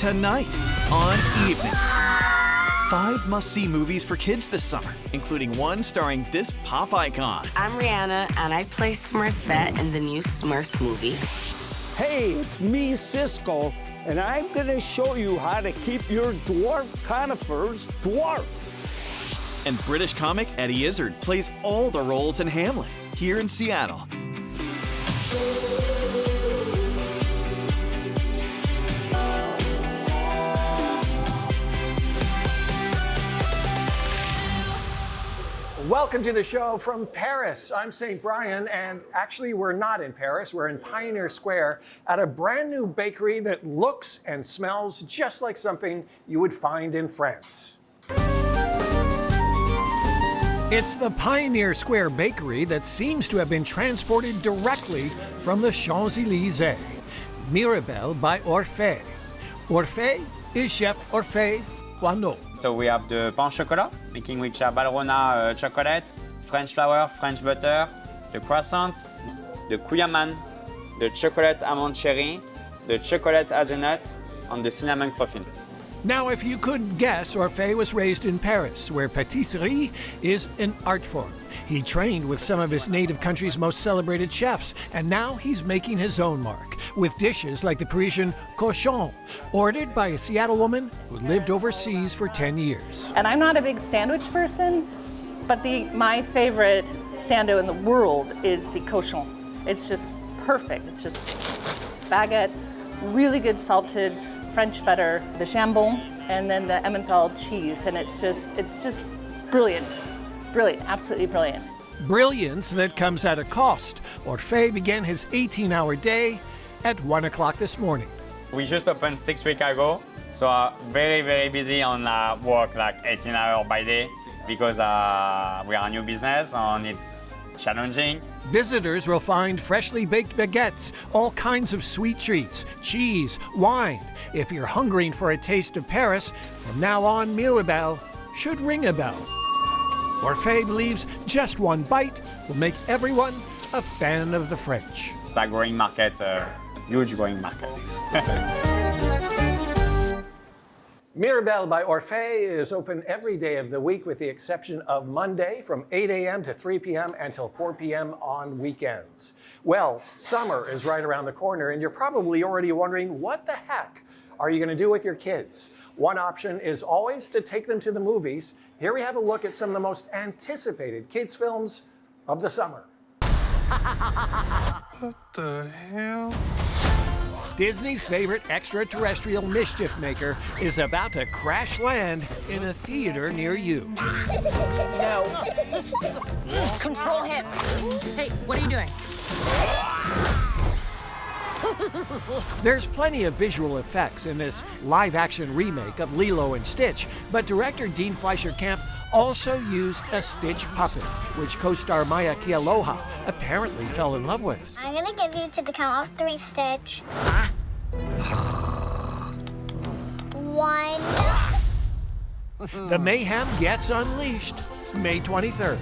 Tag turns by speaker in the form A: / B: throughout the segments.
A: tonight on Evening. 5 must-see movies for kids this summer, including one starring this pop icon.
B: I'm Rihanna, and I play Smurfette in the new Smurfs movie.
C: Hey, it's me, Cisco, and I'm gonna show you how to keep your Dwarf Conifers dwarf.
A: And British comic Eddie Izzard plays all the roles in Hamlet, here in Seattle.
D: Welcome to the show from Paris. I'm St. Brian, and actually we're not in Paris. We're in Pioneer Square at a brand new bakery that looks and smells just like something you would find in France. It's the Pioneer Square bakery that seems to have been transported directly from the Champs-Élysées. Mirabelle by Orphée. Orphée is Chef Orphée Juanot.
E: So we have the pain chocolat, making which Valrhona chocolate, French flour, French butter, the croissants, the Kouyaman, the chocolate almond cherry, the chocolate hazelnut, and the cinnamon muffin.
D: Now, if you couldn't guess, Orphée was raised in Paris, where patisserie is an art form. He trained with some of his native country's most celebrated chefs, and now he's making his own mark with dishes like the Parisian cochon, ordered by a Seattle woman who lived overseas for 10 years.
F: And I'm not a big sandwich person, but my favorite sando in the world is the cochon. It's just perfect. It's just baguette, really good salted French butter, the jambon, and then the Emmental cheese, and it's just brilliant. Brilliant, absolutely brilliant.
D: Brilliance that comes at a cost. Orphée began his 18-hour day at 1 o'clock this morning.
E: We just opened 6 weeks ago, so very, very busy on work, like 18 hours by day, because we are a new business and it's challenging.
D: Visitors will find freshly baked baguettes, all kinds of sweet treats, cheese, wine. If you're hungering for a taste of Paris, from now on, Mirabelle should ring a bell. Orphée believes just one bite will make everyone a fan of the French.
E: It's a growing market, a huge growing market.
D: Mirabelle by Orphée is open every day of the week with the exception of Monday from 8 a.m. to 3 p.m. until 4 p.m. on weekends. Well, summer is right around the corner, and you're probably already wondering, what the heck are you going to do with your kids? One option is always to take them to the movies. Here we have a look at some of the most anticipated kids' films of the summer.
G: What the hell?
D: Disney's favorite extraterrestrial mischief maker is about to crash land in a theater near you.
H: No. Control him. Hey, what are you doing?
D: There's plenty of visual effects in this live-action remake of Lilo and Stitch, but director Dean Fleischer-Camp also used a Stitch puppet, which co-star Maya Kealoha apparently fell in love with.
I: I'm gonna give you to the count of 3, Stitch. 1.
D: The mayhem gets unleashed May 23rd.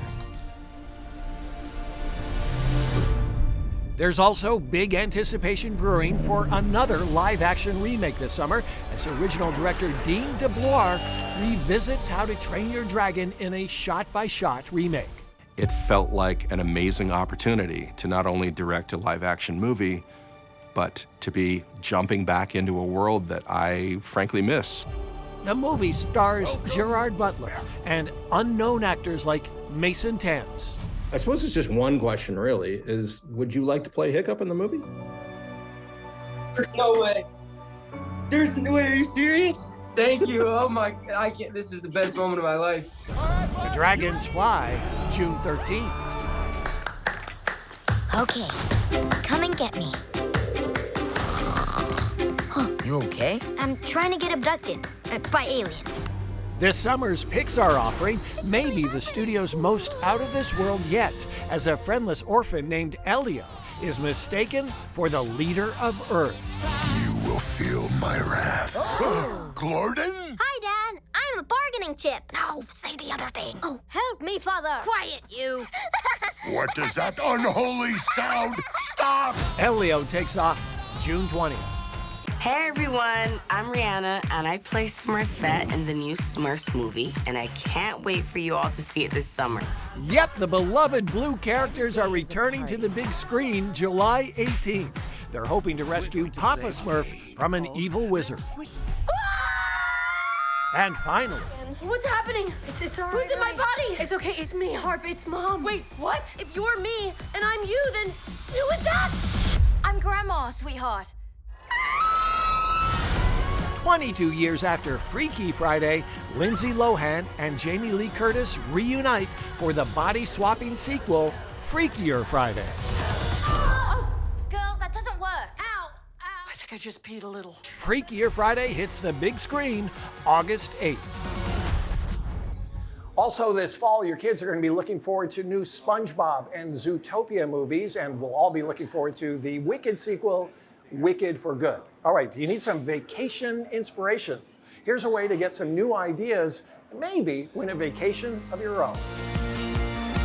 D: There's also big anticipation brewing for another live-action remake this summer as original director Dean DeBlois revisits How to Train Your Dragon in a shot-by-shot remake.
G: It felt like an amazing opportunity to not only direct a live-action movie, but to be jumping back into a world that I frankly miss.
D: The movie stars Gerard Butler and unknown actors like Mason Thames.
J: I suppose it's just one question, really, is would you like to play Hiccup in the movie?
K: There's no way. There's no way. Are you serious? Thank you. Oh my, I can't. This is the best moment of my life.
D: The Dragons Fly, June 13th.
I: Okay, come and get me.
L: You okay?
I: I'm trying to get abducted by aliens.
D: This summer's Pixar offering may be the studio's most out-of-this-world yet, as a friendless orphan named Elio is mistaken for the leader of Earth.
M: You will feel my wrath. Gordon?
I: Hi, Dad. I'm a bargaining chip. No, say the other thing. Oh, help me, Father. Quiet, you.
M: What is that unholy sound? Stop!
D: Elio takes off June 20th.
B: Hey everyone, I'm Rihanna, and I play Smurfette in the new Smurfs movie, and I can't wait for you all to see it this summer.
D: Yep, the beloved blue characters are returning to the big screen July 18th. They're hoping to rescue Papa Smurf from an evil wizard. And finally,
I: What's happening? It's all right. Who's in my body? It's okay. It's me, Harp. It's Mom. Wait, what? If you're me and I'm you, then who is that? I'm Grandma, sweetheart.
D: 22 years after Freaky Friday, Lindsay Lohan and Jamie Lee Curtis reunite for the body-swapping sequel, Freakier Friday.
I: Oh, girls, that doesn't work. Ow, ow.
C: I think I just peed a little.
D: Freakier Friday hits the big screen August 8th. Also this fall, your kids are going to be looking forward to new SpongeBob and Zootopia movies, and we'll all be looking forward to the Wicked sequel, Wicked for Good. All right, do you need some vacation inspiration? Here's a way to get some new ideas, maybe win a vacation of your own.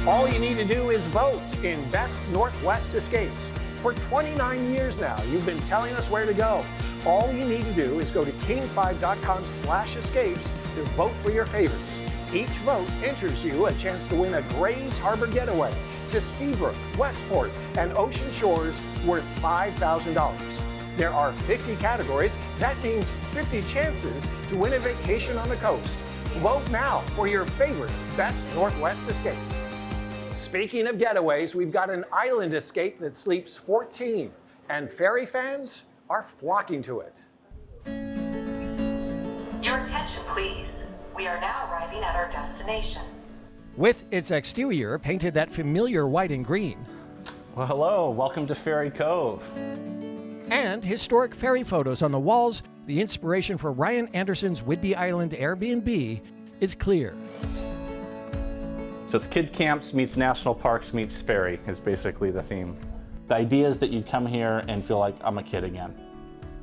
D: All you need to do is vote in Best Northwest Escapes. For 29 years now, you've been telling us where to go. All you need to do is go to king5.com/escapes to vote for your favorites. Each vote enters you a chance to win a Grays Harbor getaway to Seabrook, Westport, and Ocean Shores worth $5,000. There are 50 categories. That means 50 chances to win a vacation on the coast. Vote now for your favorite Best Northwest Escapes. Speaking of getaways, we've got an island escape that sleeps 14, and ferry fans are flocking to it.
L: Your attention, please. We are now arriving at our destination.
D: With its exterior painted that familiar white and green.
N: Well, hello, welcome to Ferry Cove.
D: And historic ferry photos on the walls, the inspiration for Ryan Anderson's Whidbey Island Airbnb is clear.
N: So it's kid camps meets national parks meets ferry is basically the theme. The idea is that you come here and feel like I'm a kid again.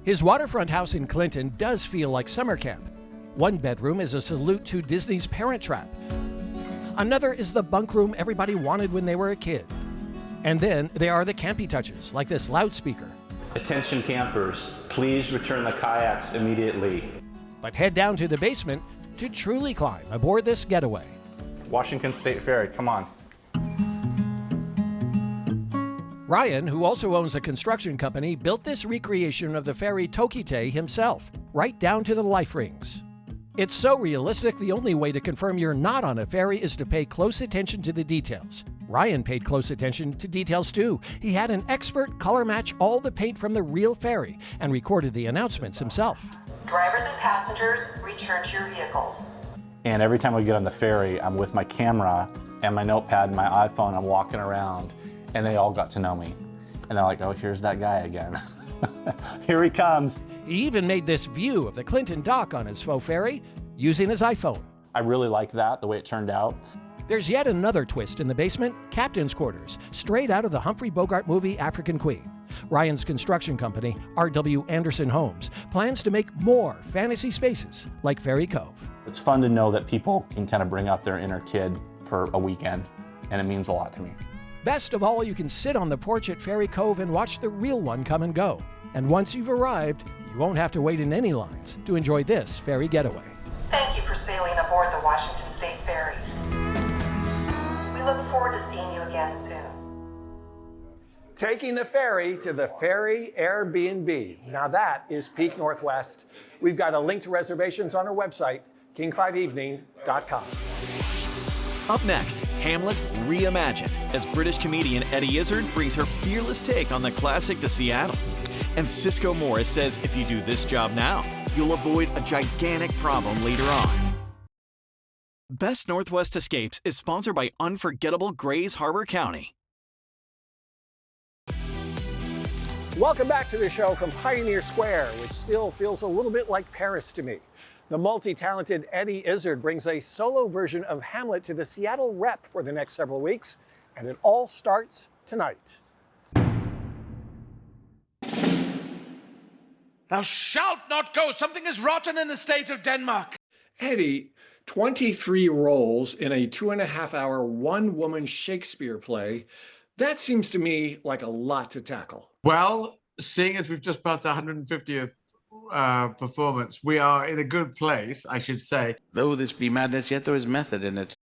D: His waterfront house in Clinton does feel like summer camp. One bedroom is a salute to Disney's Parent Trap. Another is the bunk room everybody wanted when they were a kid. And then there are the campy touches, like this loudspeaker.
N: Attention campers, please return the kayaks immediately.
D: But head down to the basement to truly climb aboard this getaway.
N: Washington State Ferry, come on.
D: Ryan, who also owns a construction company, built this recreation of the ferry Tokite himself, right down to the life rings. It's so realistic, the only way to confirm you're not on a ferry is to pay close attention to the details. Ryan paid close attention to details too. He had an expert color match all the paint from the real ferry and recorded the announcements himself.
L: Drivers and passengers, return to your vehicles.
N: And every time I get on the ferry, I'm with my camera and my notepad and my iPhone, I'm walking around, and they all got to know me. And they're like, oh, here's that guy again. Here he comes.
D: He even made this view of the Clinton dock on his faux ferry using his iPhone.
N: I really liked that, the way it turned out.
D: There's yet another twist in the basement, captain's quarters, straight out of the Humphrey Bogart movie African Queen. Ryan's construction company, R.W. Anderson Homes, plans to make more fantasy spaces like Ferry Cove.
N: It's fun to know that people can kind of bring out their inner kid for a weekend, and it means a lot to me.
D: Best of all, you can sit on the porch at Ferry Cove and watch the real one come and go. And once you've arrived, you won't have to wait in any lines to enjoy this ferry getaway.
L: Thank you for sailing aboard the Washington State Ferries. We look forward to seeing you again soon.
D: Taking the ferry to the Ferry Airbnb. Now that is peak Northwest. We've got a link to reservations on our website, king5evening.com.
A: Up next, Hamlet reimagined as British comedian Eddie Izzard brings her fearless take on the classic to Seattle. And Cisco Morris says if you do this job now, you'll avoid a gigantic problem later on. Best Northwest Escapes is sponsored by unforgettable Grays Harbor County.
D: Welcome back to the show from Pioneer Square, which still feels a little bit like Paris to me. The multi-talented Eddie Izzard brings a solo version of Hamlet to the Seattle Rep for the next several weeks, and it all starts tonight.
O: Thou shalt not go. Something is rotten in the state of Denmark.
D: Eddie, 23 roles in a 2.5-hour one-woman Shakespeare play. That seems to me like a lot to tackle.
O: Well, seeing as we've just passed our 150th performance. We are in a good place, I should say. Though this be madness, yet there is method in it.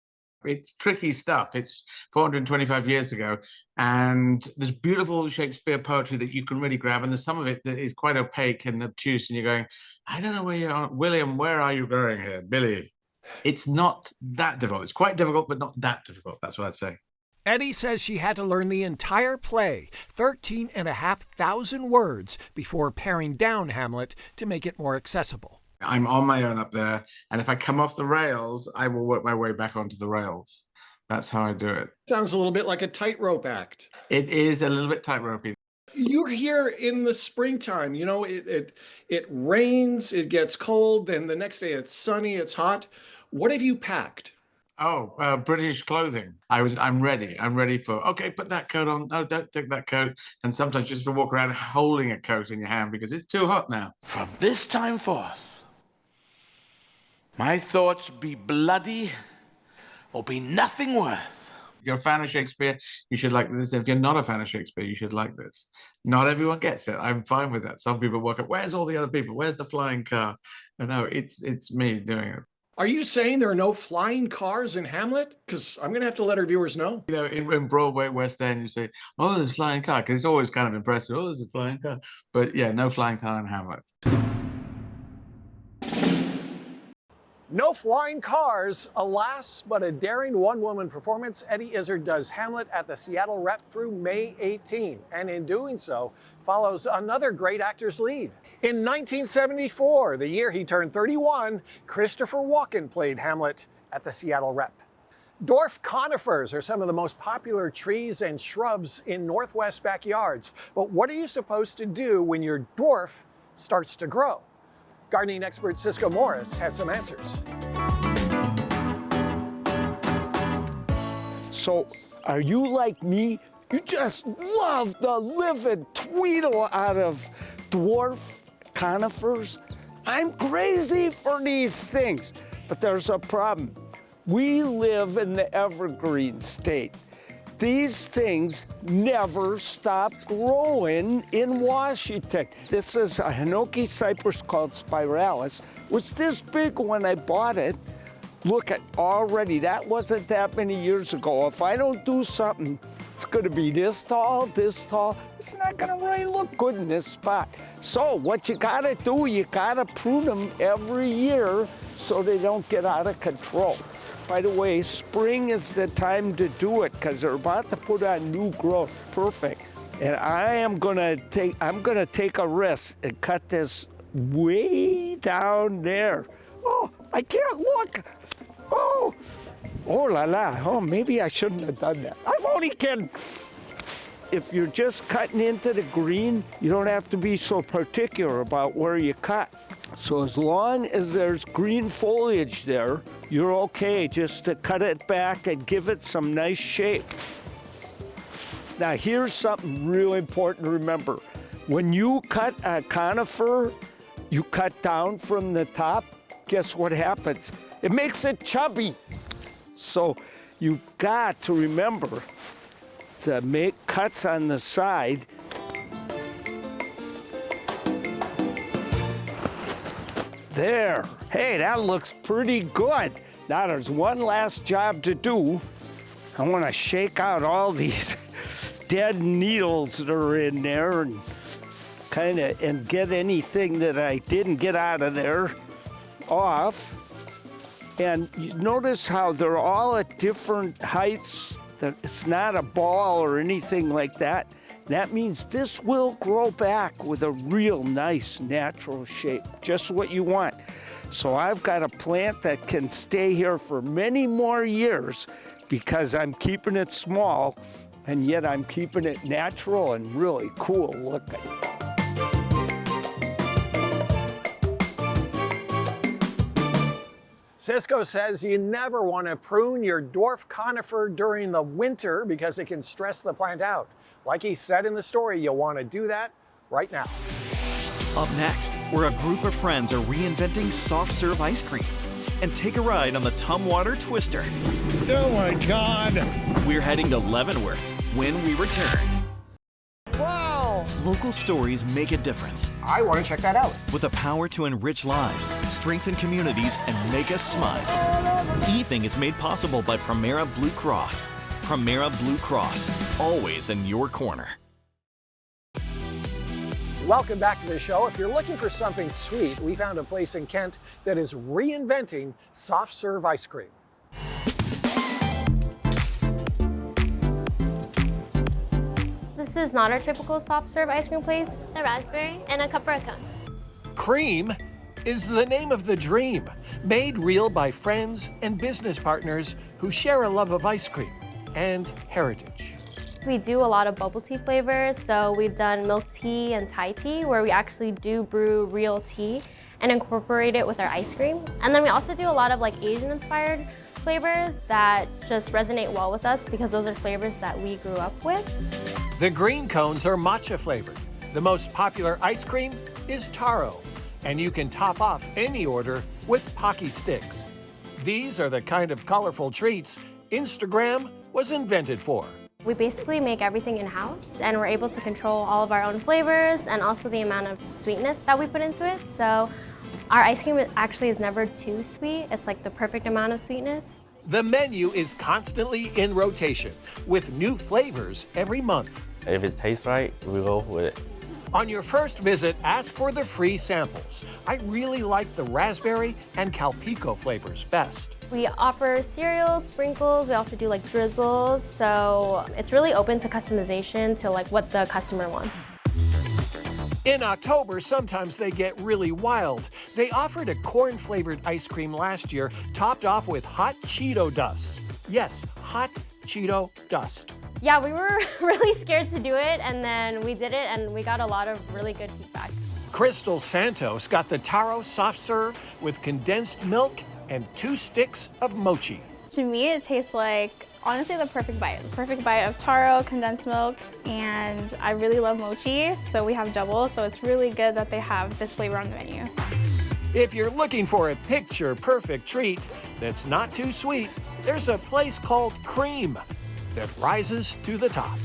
O: It's tricky stuff. It's 425 years ago, and there's beautiful Shakespeare poetry that you can really grab, and there's some of it that is quite opaque and obtuse, and you're going, I don't know where you are. William, where are you going here? Billy. It's not that difficult. It's quite difficult, but not that difficult. That's what I'd say.
D: Eddie says she had to learn the entire play, 13,500 words, before paring down Hamlet to make it more accessible.
O: I'm on my own up there, and if I come off the rails, I will work my way back onto the rails. That's how I do it.
D: Sounds a little bit like a tightrope act.
O: It is a little bit tightropey.
D: You're here in the springtime. You know, it rains, it gets cold, and the next day it's sunny, it's hot. What have you packed?
O: Oh, British clothing. I'm ready. I'm ready for, okay, put that coat on. No, don't take that coat. And sometimes just to walk around holding a coat in your hand because it's too hot now.
P: From this time forth, my thoughts be bloody or be nothing worth.
O: If you're a fan of Shakespeare, you should like this. If you're not a fan of Shakespeare, you should like this. Not everyone gets it. I'm fine with that. Some people walk up, where's all the other people? Where's the flying car? No, it's me doing it.
D: Are you saying there are no flying cars in Hamlet? Because I'm going to have to let our viewers know.
O: You know, in Broadway, West End, you say, oh, there's a flying car, because it's always kind of impressive. Oh, there's a flying car. But yeah, no flying car in Hamlet.
D: No flying cars, alas, but a daring one-woman performance. Eddie Izzard does Hamlet at the Seattle Rep through May 18, and in doing so, follows another great actor's lead. In 1974, the year he turned 31, Christopher Walken played Hamlet at the Seattle Rep. Dwarf conifers are some of the most popular trees and shrubs in Northwest backyards. But what are you supposed to do when your dwarf starts to grow? Gardening expert Cisco Morris has some answers.
C: So, are you like me? You just love the living tweedle out of dwarf conifers? I'm crazy for these things, but there's a problem. We live in the evergreen state. These things never stop growing in Washington. This is a Hinoki cypress called spiralis. It was this big when I bought it. Look at already, that wasn't that many years ago. If I don't do something, it's gonna be this tall. It's not gonna really look good in this spot. So what you gotta do, you gotta prune them every year so they don't get out of control. By the way, spring is the time to do it because they're about to put on new growth. Perfect. And I'm gonna take a risk and cut this way down there. Oh, I can't look. Oh la la. Oh, maybe I shouldn't have done that. I'm only kidding. If you're just cutting into the green, you don't have to be so particular about where you cut. So as long as there's green foliage there, you're okay just to cut it back and give it some nice shape. Now here's something really important to remember. When you cut a conifer, you cut down from the top, guess what happens? It makes it chubby. So you've got to remember to make cuts on the side. There. Hey, that looks pretty good. Now there's one last job to do. I want to shake out all these dead needles that are in there and and get anything that I didn't get out of there off. And you notice how they're all at different heights, that it's not a ball or anything like that. That means this will grow back with a real nice natural shape, just what you want. So I've got a plant that can stay here for many more years because I'm keeping it small, and yet I'm keeping it natural and really cool looking.
D: Cisco says you never want to prune your dwarf conifer during the winter because it can stress the plant out. Like he said in the story, you'll want to do that right now.
A: Up next, where a group of friends are reinventing soft serve ice cream. And take a ride on the Tumwater Twister.
C: Oh my God.
A: We're heading to Leavenworth when we return.
C: Wow,
A: Local stories make a difference.
D: I want to check that out.
A: With the power to enrich lives, strengthen communities, and make us smile. Evening is made possible by Primera Blue Cross. Primera Blue Cross, always in your corner.
D: Welcome back to the show. If you're looking for something sweet, we found a place in Kent that is reinventing soft serve ice cream.
Q: This is not our typical soft serve ice cream place. A raspberry and a caprica.
D: Cream is the name of the dream, made real by friends and business partners who share a love of ice cream and heritage.
Q: We do a lot of bubble tea flavors, so we've done milk tea and Thai tea, where we actually do brew real tea and incorporate it with our ice cream. And then we also do a lot of like Asian-inspired flavors that just resonate well with us because those are flavors that we grew up with.
D: The green cones are matcha flavored. The most popular ice cream is taro, and you can top off any order with Pocky sticks. These are the kind of colorful treats Instagram was invented for.
Q: We basically make everything in-house, and we're able to control all of our own flavors and also the amount of sweetness that we put into it. So our ice cream actually is never too sweet. It's like the perfect amount of sweetness.
D: The menu is constantly in rotation with new flavors every month.
R: If it tastes right, we go with it.
D: On your first visit, ask for the free samples. I really like the raspberry and Calpico flavors best.
Q: We offer cereals, sprinkles, we also do like drizzles, so it's really open to customization to like what the customer wants.
D: In October, sometimes they get really wild. They offered a corn-flavored ice cream last year, topped off with hot Cheeto dust. Yes, hot Cheeto dust.
Q: Yeah, we were really scared to do it, and then we did it, and we got a lot of really good feedback.
D: Crystal Santos got the taro soft serve with condensed milk and 2 sticks of mochi.
S: To me, it tastes like, honestly, the perfect bite. The perfect bite of taro, condensed milk, and I really love mochi, so we have double, so it's really good that they have this flavor on the menu.
D: If you're looking for a picture-perfect treat that's not too sweet, there's a place called Cream that rises to the top.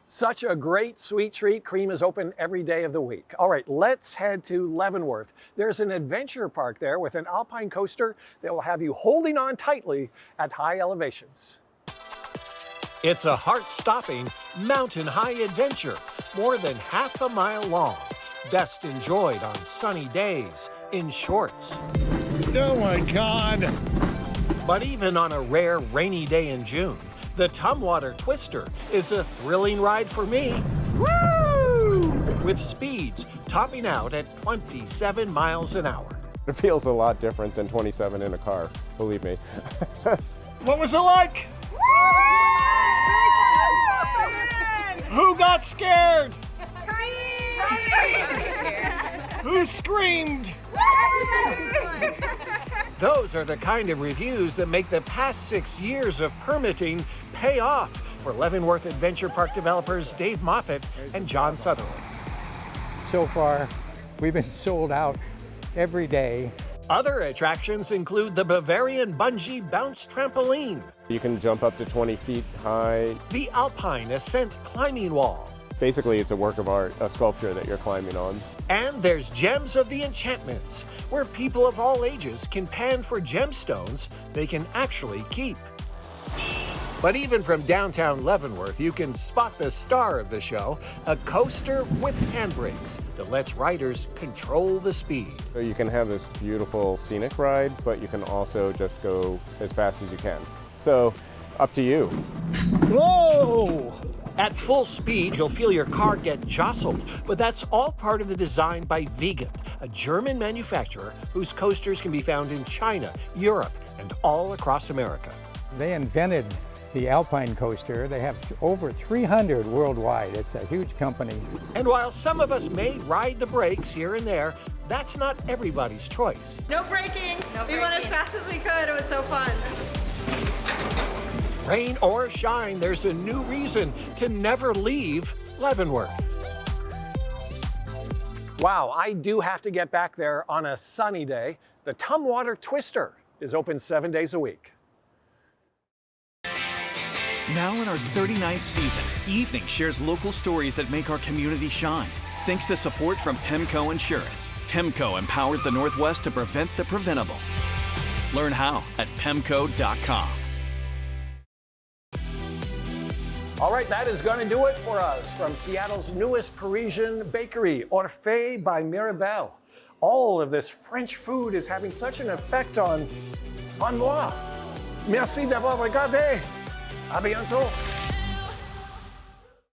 D: Such a great sweet treat. Cream is open every day of the week. All right, let's head to Leavenworth. There's an adventure park there with an alpine coaster that will have you holding on tightly at high elevations. It's a heart-stopping, mountain-high adventure, more than half a mile long. Best enjoyed on sunny days in shorts. Oh my God! But even on a rare rainy day in June, the Tumwater Twister is a thrilling ride for me. Woo! With speeds topping out at 27 miles an hour.
T: It feels a lot different than 27 in a car, believe me.
D: What was it like? Who got scared? Who screamed? Those are the kind of reviews that make the past 6 years of permitting pay off for Leavenworth Adventure Park developers Dave Moffat and John Sutherland.
U: So far, we've been sold out every day.
D: Other attractions include the Bavarian Bungee Bounce Trampoline,
T: You can jump up to 20 feet high.
D: the Alpine Ascent Climbing Wall,
T: Basically, it's a work of art, a sculpture that you're climbing on.
D: and there's Gems of the Enchantments, where people of all ages can pan for gemstones they can actually keep. But even from downtown Leavenworth, you can spot the star of the show, a coaster with handbrakes that lets riders control the speed.
T: So you can have this beautiful scenic ride, but you can also just go as fast as you can. So, up to you.
D: Whoa! At full speed, you'll feel your car get jostled, but that's all part of the design by Vigant, a German manufacturer whose coasters can be found in China, Europe, and all across America.
U: They invented the Alpine coaster. They have over 300 worldwide. It's a huge company.
D: And while some of us may ride the brakes here and there, that's not everybody's choice.
V: No braking. We went as fast as we could. It was so fun.
D: Rain or shine, there's a new reason to never leave Leavenworth. Wow, I do have to get back there on a sunny day. The Tumwater Twister is open 7 days a week.
A: Now in our 39th season, Evening shares local stories that make our community shine. Thanks to support from PEMCO Insurance. PEMCO empowers the Northwest to prevent the preventable. Learn how at PEMCO.com.
D: All right, that is going to do it for us from Seattle's newest Parisian bakery, Orphée by Mirabelle. All of this French food is having such an effect on moi. Merci d'avoir regardé. À bientôt.